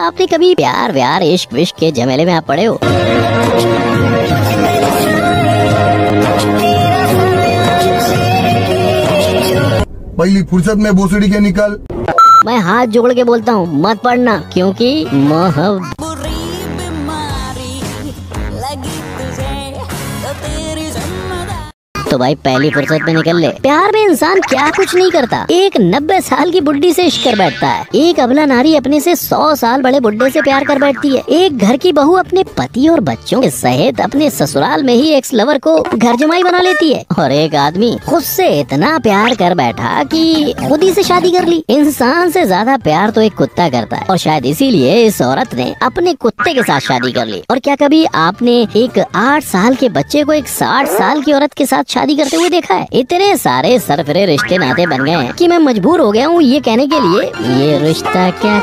आपने कभी प्यार व्यार इश्क विश्क के झमेले में आप पड़े हो? पहली फुर्सत में भोसड़ी के निकल। मैं हाथ जोड़ के बोलता हूँ मत पढ़ना, क्योंकि तो भाई पहली फुर्सत में निकल ले। प्यार में इंसान क्या कुछ नहीं करता, एक 90 साल की बुड्ढी से इश्क कर बैठता है, एक अबला नारी अपने से 100 साल बड़े बुड्ढे से प्यार कर बैठती है, एक घर की बहू अपने पति और बच्चों के सहित अपने ससुराल में ही एक्स लवर को घर जमाई बना लेती है, और एक आदमी खुद से इतना प्यार कर बैठा कि खुद ही से शादी कर ली। इंसान से ज्यादा प्यार तो एक कुत्ता करता है, और शायद इसीलिए इस औरत ने अपने कुत्ते के साथ शादी कर ली। और क्या कभी आपने एक 8 साल के बच्चे को एक 60 साल की औरत के साथ शादी करते हुए देखा है? इतने सारे सरफरे रिश्ते नाते बन गए हैं कि मैं मजबूर हो गया हूँ ये कहने के लिए, ये रिश्ता क्या।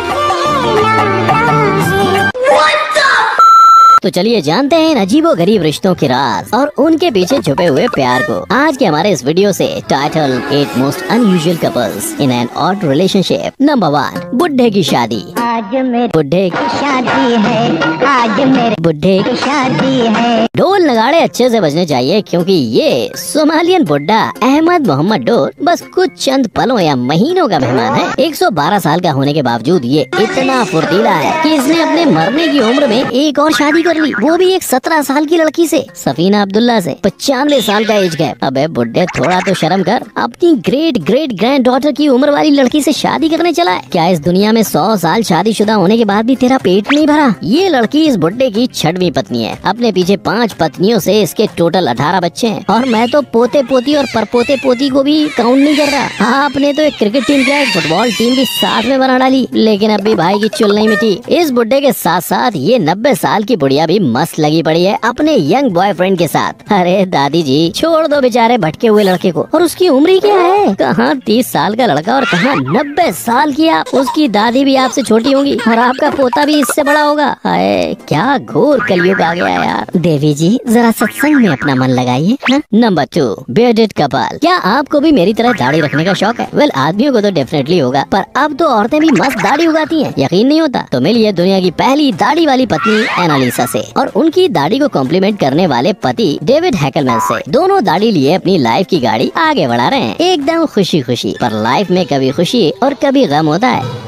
तो चलिए जानते हैं इन अजीबो गरीब रिश्तों के राज और उनके पीछे छुपे हुए प्यार को। आज के हमारे इस वीडियो से title 8 most unusual couples in an odd relationship. Number 1, बुड्ढे की शादी। आज मेरे बुड्ढे की शादी है, आज मेरे बुड्ढे की शादी है। ढोल नगाड़े अच्छे से बजने चाहिए, क्योंकि ये सोमालियन बुड्ढा अहमद मोहम्मद डोर बस कुछ चंद पलों या महीनों का मेहमान है। 112 साल का होने के बावजूद ये इतना फुर्तीला है कि इसने अपने मरने की उम्र में एक और शादी कर ली, वो भी एक 17 साल की लड़की से, सफीना अब्दुल्ला से। 95 साल का एज गैप। अबे बुड्ढे थोड़ा तो शर्म कर, अपनी ग्रेट ग्रेट ग्रैंड डॉटर की उम्र वाली लड़की से शादी करने चला है। क्या इस दुनिया में 100 साल शादीशुदा होने के बाद भी तेरा पेट नहीं भरा? ये लड़की इस बुड्ढे की 6वीं पत्नी है। अपने पीछे 5 पत्नियों से इसके टोटल 18 बच्चे हैं, और मैं तो पोते पोती और परपोते पोती को भी काउंट नहीं कर रहा। आपने तो एक क्रिकेट टीम क्या एक फुटबॉल टीम भी साथ में बना डाली, लेकिन अब भी भाई की चुल नहीं मिटी। इस बुड्ढे के साथ साथ ये 90 साल की बुढ़िया भी मस्त लगी पड़ी है अपने यंग बॉयफ्रेंड के साथ। अरे दादी जी छोड़ दो बेचारे भटके हुए लड़के को। और उसकी उम्र ही क्या है, कहाँ 30 साल का लड़का और कहाँ 90 साल की आप। उसकी दादी भी आपसे छोटी होगी और आपका पोता भी इससे बड़ा होगा। हाय क्या घोर कलयुग आ गया यार। देवी जी जरा सत्संग में अपना मन लगाइए। Number 2, bearded couple. क्या आपको भी मेरी तरह दाढ़ी रखने का शौक है? वेल आदमियों को तो डेफिनेटली होगा, पर अब तो औरतें भी मस्त दाढ़ी उगाती हैं, यकीन नहीं होता? तो मिलिए दुनिया की पहली दाढ़ी वाली पत्नी एनालिसा से और उनकी दाढ़ी को कॉम्प्लीमेंट करने वाले पति डेविड हैकलमैन से। दोनों दाढ़ी लिए अपनी लाइफ की गाड़ी आगे बढ़ा रहे हैं, एकदम खुशी खुशी। पर लाइफ में कभी खुशी और कभी गम होता है।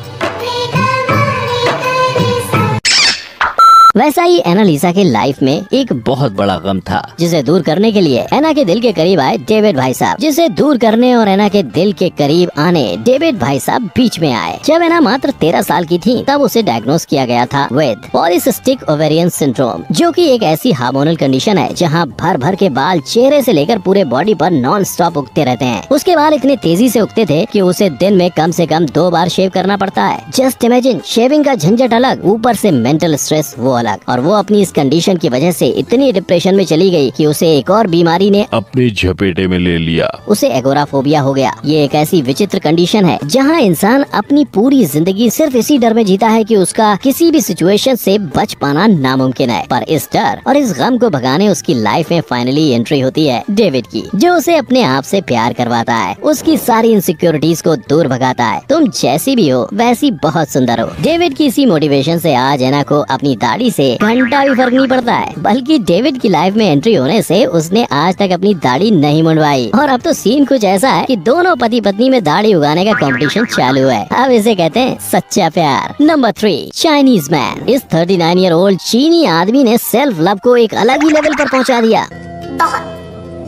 वैसा ही एनालिसा के लाइफ में एक बहुत बड़ा गम था, जिसे दूर करने के लिए एना के दिल के करीब आए डेविड भाई साहब। जिसे दूर करने और एना के दिल के करीब आने डेविड भाई साहब बीच में आए। जब एना मात्र 13 साल की थी तब उसे डायग्नोस किया गया था विद पॉलीसिस्टिक ओवेरियन सिंड्रोम, जो कि एक ऐसी हार्मोनल कंडीशन है जहां भर भर के बाल चेहरे से लेकर पूरे बॉडी पर नॉन स्टॉप उगते रहते हैं। उसके बाल इतने तेजी से उगते थे कि उसे दिन में कम से कम 2 बार शेव करना पड़ता है। जस्ट इमेजिन, शेविंग का झंझट अलग, ऊपर से मेंटल स्ट्रेस वो अलग। और वो अपनी इस कंडीशन की वजह से इतनी डिप्रेशन में चली गई कि उसे एक और बीमारी ने अपनी झपेटे में ले लिया। उसे एगोराफोबिया हो गया। ये एक ऐसी विचित्र कंडीशन है जहां इंसान अपनी पूरी जिंदगी सिर्फ इसी डर में जीता है कि उसका किसी भी सिचुएशन से बच पाना नामुमकिन है। पर इस डर और इस गम को भगाने उसकी लाइफ में फाइनली एंट्री होती है डेविड की, जो उसे अपने आप से प्यार करवाता है, उसकी सारी इनसिक्योरिटीज को दूर भगाता है। तुम जैसी भी हो वैसी बहुत सुंदर हो। डेविड की इसी मोटिवेशन से आज एना को अपनी दाढ़ी से घंटा भी फर्क नहीं पड़ता है, बल्कि डेविड की लाइफ में एंट्री होने से उसने आज तक अपनी दाढ़ी नहीं मुंडवाई। और अब तो सीन कुछ ऐसा है कि दोनों पति पत्नी में दाढ़ी उगाने का कंपटीशन चालू है। अब इसे कहते हैं सच्चा प्यार। Number 3, Chinese man. इस 39 ईयर ओल्ड चीनी आदमी ने सेल्फ लव को एक अलग ही लेवल पर पहुंचा दिया।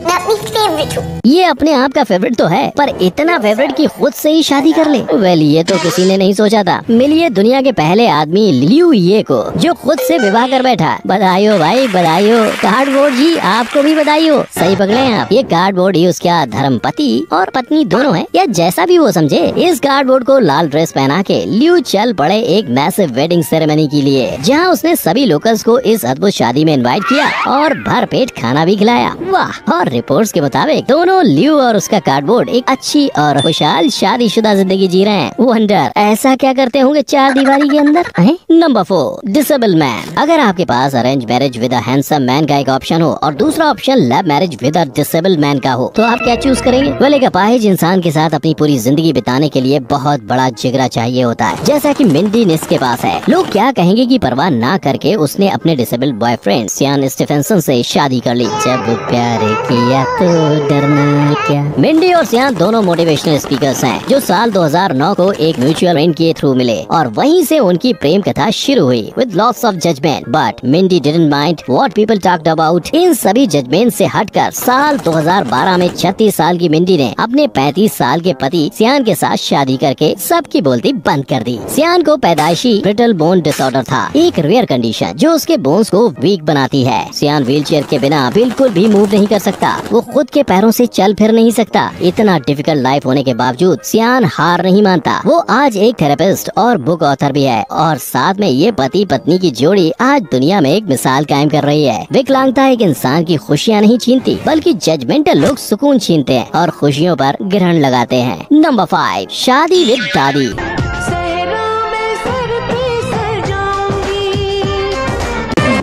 मैं अपनी फेवरेट हूँ। ये अपने आप का फेवरेट तो है, पर इतना फेवरेट कि खुद से ही शादी कर ले। वेल ये तो किसी ने नहीं सोचा था। मिलिए दुनिया के पहले आदमी लियू ये को, जो खुद से विवाह कर बैठा। बधाई हो भाई बधाई हो। कार्डबोर्ड जी आपको भी बधाई हो। सही पकड़े हैं आप। ये कार्डबोर्ड ही उसका धर्मपति और पत्नी दोनों है, या जैसा भी वो समझे। इस कार्डबोर्ड को लाल ड्रेस पहना के लियू चल पड़े एक मैसिव वेडिंग सेरेमनी के लिए, जहाँ उसने सभी लोकल्स को इस अद्भुत शादी में इन्वाइट किया और भर पेट खाना भी खिलाया। वाह। और रिपोर्ट्स के मुताबिक दोनों लियो और उसका कार्डबोर्ड एक अच्छी और खुशहाल शादीशुदा जिंदगी जी रहे हैं। वंडर ऐसा क्या करते होंगे चार दीवारी के अंदर? Number 4, disable man. अगर आपके पास arrange marriage with a handsome man का एक ऑप्शन हो और दूसरा option love marriage with a disable man का हो, तो आप क्या चूज करेंगे? वेल, एक अपाहिज इंसान के साथ अपनी पूरी जिंदगी बिताने के लिए बहुत बड़ा जिगरा चाहिए होता है, जैसा कि मिंडी निस के पास है। लोग क्या कहेंगे की परवाह ना करके उसने अपने डिसेबल बॉयफ्रेंड सियान स्टीफेंसन से शादी कर ली। जब प्यार किया तो डरना क्या। मिंडी और सियान दोनों मोटिवेशनल स्पीकर्स हैं जो साल 2009 को एक म्यूचुअल फ्रेंड के थ्रू मिले और वहीं से उनकी प्रेम कथा शुरू हुई with lots of judgement. But Mindy didn't mind what people talked about. इन सभी जजमेंट से हटकर साल 2012 में 36 साल की मिंडी ने अपने 35 साल के पति सियान के साथ शादी करके सबकी बोलती बंद कर दी। सियान को पैदाइशी ब्रिटल बोन डिसऑर्डर था, एक रेयर कंडीशन जो उसके बोन्स को वीक बनाती है। सियान व्हीलचेयर के बिना बिल्कुल भी मूव नहीं कर सकता, वो खुद के पैरों से चल फिर नहीं सकता। इतना डिफिकल्ट लाइफ होने के बावजूद सियान हार नहीं मानता। वो आज एक थेरेपिस्ट और बुक ऑथर भी है और साथ में ये पति पत्नी की जोड़ी आज दुनिया में एक मिसाल कायम कर रही है। विकलांगता एक इंसान की खुशियाँ नहीं छीनती, बल्कि जजमेंटल लोग सुकून छीनते हैं और खुशियों पर ग्रहण लगाते हैं। नंबर 5, शादी विद दादी।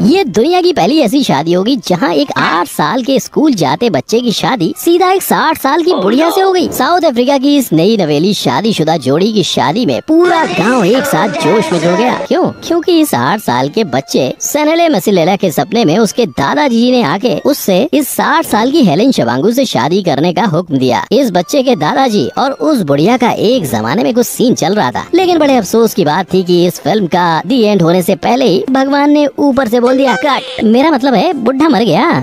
ये दुनिया की पहली ऐसी शादी होगी जहां एक 8 साल के स्कूल जाते बच्चे की शादी सीधा एक 60 साल की बुढ़िया से हो गई। साउथ अफ्रीका की इस नई नवेली शादीशुदा जोड़ी की शादी में पूरा गांव एक साथ जोश में जुड़ गया। क्यों? क्योंकि इस 8 साल के बच्चे सेनेले मसिलेला के सपने में उसके दादाजी ने आके उससे इस 60 साल की हेलेन शवांगू से शादी करने का हुक्म दिया। इस बच्चे के दादाजी और उस बुढ़िया का एक जमाने में कुछ सीन चल रहा था, लेकिन बड़े अफसोस की बात थी कि इस फिल्म का दी एंड होने से पहले ही भगवान ने ऊपर से बोल दिया कट। मेरा मतलब है बुढ़ा मर गया,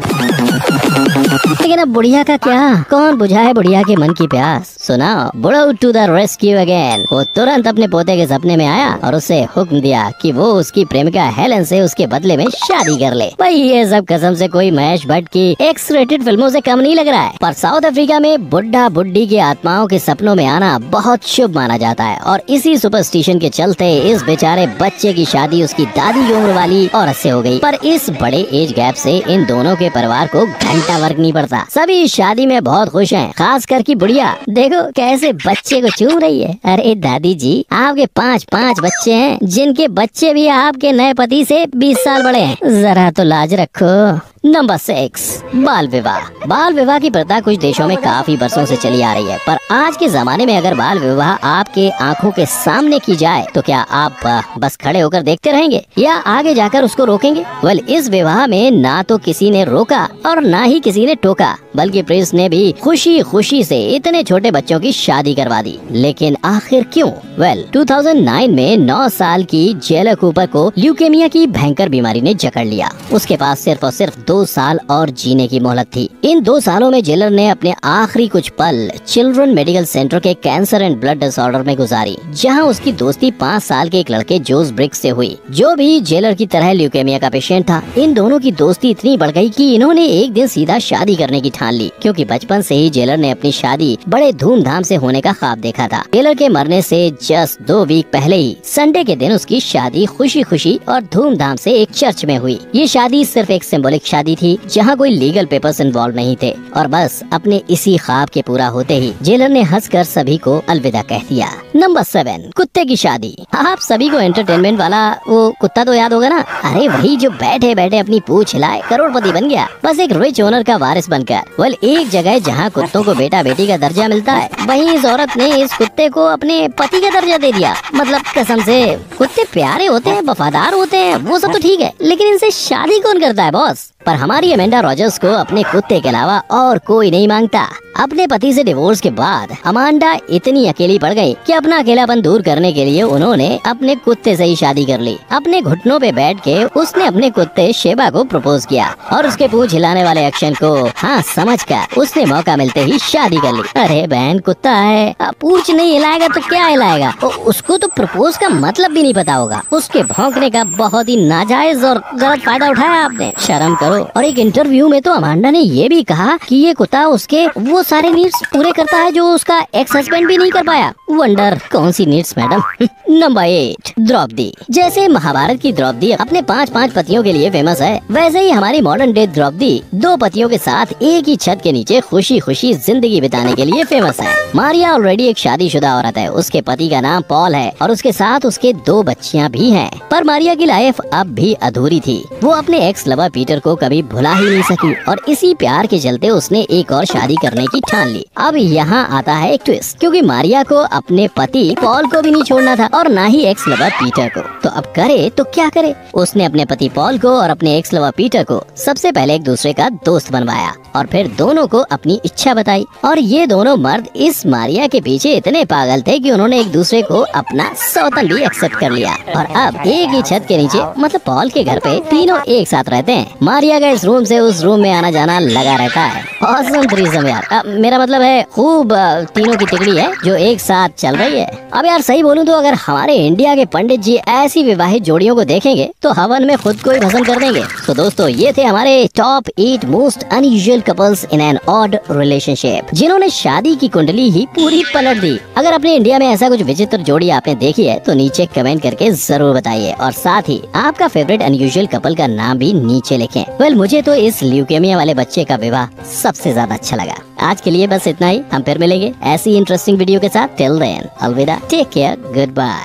लेकिन अब बुढ़िया का क्या? कौन बुझाए बुढ़िया के मन की प्यास? सुनाओ, बुढ़ऊ टू द रेस्क्यू अगेन। वो तुरंत अपने पोते के सपने में आया और उसे हुक्म दिया कि वो उसकी प्रेमिका हेलन से उसके बदले में शादी कर ले। भाई ये सब कसम से कोई महेश भट्ट की एक्स रेटेड फिल्मों से कम नहीं लग रहा है। पर साउथ अफ्रीका में बुढ़ा बुढ़ी की आत्माओं के सपनों में आना बहुत शुभ माना जाता है और इसी सुपरस्टिशन के चलते इस बेचारे बच्चे की शादी उसकी दादी की उम्र वाली औरत से हो गई। पर इस बड़े एज गैप से इन दोनों के परिवार को घंटा वर्क नहीं पड़ता। सभी इस शादी में बहुत खुश हैं, खास कर की बुढ़िया। देखो कैसे बच्चे को चूम रही है। अरे दादी जी, आपके 5 बच्चे हैं, जिनके बच्चे भी आपके नए पति से 20 साल बड़े हैं। जरा तो लाज रखो। नंबर 6, बाल विवाह। बाल विवाह की प्रथा कुछ देशों में काफी बरसों से चली आ रही है, पर आज के जमाने में अगर बाल विवाह आपके आंखों के सामने की जाए तो क्या आप बस खड़े होकर देखते रहेंगे या आगे जाकर उसको रोकेंगे? वेल, इस विवाह में ना तो किसी ने रोका और ना ही किसी ने टोका, बल्कि प्रिंस ने भी खुशी खुशी से इतने छोटे बच्चों की शादी करवा दी। लेकिन आखिर क्यों? वेल, 2009 में 9 साल की जेलर कूपर को ल्यूकेमिया की भयंकर बीमारी ने जकड़ लिया। उसके पास सिर्फ और सिर्फ 2 साल और जीने की मोहलत थी। इन 2 सालों में जेलर ने अपने आखिरी कुछ पल चिल्ड्रन मेडिकल सेंटर के कैंसर एंड ब्लड डिसऑर्डर में गुजारी, जहां उसकी दोस्ती 5 साल के एक लड़के जोस ब्रिक्स से हुई, जो भी जेलर की तरह ल्यूकेमिया का पेशेंट था। इन दोनों की दोस्ती इतनी बढ़ गई कि इन्होंने एक दिन सीधा शादी करने की ठान ली, क्योंकि बचपन से ही जेलर ने अपनी शादी बड़े धूमधाम से होने का ख्वाब देखा था। जेलर के मरने से जस्ट 2 वीक पहले ही संडे के दिन उसकी शादी खुशी खुशी और धूमधाम से एक चर्च में हुई। ये शादी सिर्फ एक सिंबॉलिक शादी थी, जहां कोई लीगल पेपर्स इन्वॉल्व नहीं थे। और बस अपने इसी ख्वाब के पूरा होते ही जेलर ने हंसकर सभी को अलविदा कह दिया। नंबर 7, कुत्ते की शादी। आप सभी को एंटरटेनमेंट वाला वो कुत्ता तो याद होगा ना? अरे वही जो बैठे बैठे अपनी पूंछ हिलाए करोड़पति बन गया, बस एक रिच ओनर का वारिस बनकर। वेल, एक जगह जहाँ कुत्तों को बेटा बेटी का दर्जा मिलता है, वहीं इस औरत ने इस कुत्ते को अपने पति का दर्जा दे दिया। मतलब कसम से, कुत्ते प्यारे होते हैं, वफादार होते हैं, वो सब तो ठीक है, लेकिन इनसे शादी कौन करता है बॉस? पर हमारी अमेंडा रॉजर्स को अपने कुत्ते के अलावा और कोई नहीं मांगता। अपने पति से डिवोर्स के बाद अमांडा इतनी अकेली पड़ गई कि अपना अकेलापन दूर करने के लिए उन्होंने अपने कुत्ते से ही शादी कर ली। अपने घुटनों पे बैठ के उसने अपने कुत्ते शेबा को प्रपोज किया और उसके पूंछ हिलाने वाले एक्शन को हाँ समझकर उसने मौका मिलते ही शादी कर ली। अरे बहन, कुत्ता है, पूंछ नहीं हिलाएगा तो क्या हिलाएगा? उसको तो प्रपोज का मतलब भी नहीं पता होगा। उसके भौंकने का बहुत ही नाजायज और गलत फायदा उठाया आपने। शर्म करो और एक इंटरव्यू में तो अमांडा ने ये भी कहा कि ये कुत्ता उसके वो सारे नीड्स पूरे करता है जो उसका एक्स हस्बैंड भी नहीं कर पाया। वंडर कौन सी नीड्स मैडम। नंबर 8 द्रौपदी। जैसे महाभारत की द्रौपदी अपने 5 पतियों के लिए फेमस है, वैसे ही हमारी मॉडर्न डे द्रौपदी 2 पतियों के साथ एक ही छत के नीचे खुशी खुशी जिंदगी बिताने के लिए फेमस है। मारिया ऑलरेडी एक शादीशुदा औरत है, उसके पति का नाम पॉल है और उसके साथ उसके 2 बच्चियां भी हैं। पर मारिया की लाइफ अब भी अधूरी थी। वो अपने एक्स लवर पीटर को कभी भुला ही नहीं सकी और इसी प्यार के चलते उसने एक और शादी करने की ठान ली। अब यहाँ आता है एक ट्विस्ट, क्योंकि मारिया को अपने पति पॉल को भी नहीं छोड़ना था और ना ही एक्स लवर पीटर को। तो अब करे तो क्या करे? उसने अपने पति पॉल को और अपने एक्स लवर पीटर को सबसे पहले एक दूसरे का दोस्त बनवाया और फिर दोनों को अपनी इच्छा बताई। और ये दोनों मर्द इस मारिया के पीछे इतने पागल थे कि उन्होंने एक दूसरे को अपना सौतन भी एक्सेप्ट कर लिया और अब एक ही छत के नीचे मतलब पॉल के घर पे तीनों एक साथ रहते हैं। मारिया का इस रूम से उस रूम में आना जाना लगा रहता है। ऑसम थ्रीसम यार, मेरा मतलब है खूब तीनों की तिकड़ी है जो एक साथ चल रही है। अब यार सही बोलूं तो अगर हमारे इंडिया के पंडित जी ऐसी विवाहित जोड़ियों को देखेंगे तो हवन में खुद को ही भस्म कर देंगे। तो दोस्तों ये थे हमारे top 8 most unusual couples in an odd relationship, जिन्होंने शादी की कुंडली ही पूरी पलट दी। अगर अपने इंडिया में ऐसा कुछ विचित्र जोड़ी आपने देखी है तो नीचे कमेंट करके जरूर बताइए और साथ ही आपका फेवरेट अनयूजुअल कपल का नाम भी नीचे लिखें। वेल मुझे तो इस ल्यूकेमिया वाले बच्चे का विवाह सबसे ज्यादा अच्छा लगा। आज के लिए बस इतना ही, हम फिर मिलेंगे ऐसी इंटरेस्टिंग वीडियो के साथ। टिल देन अलविदा, टेक केयर, गुड बाय।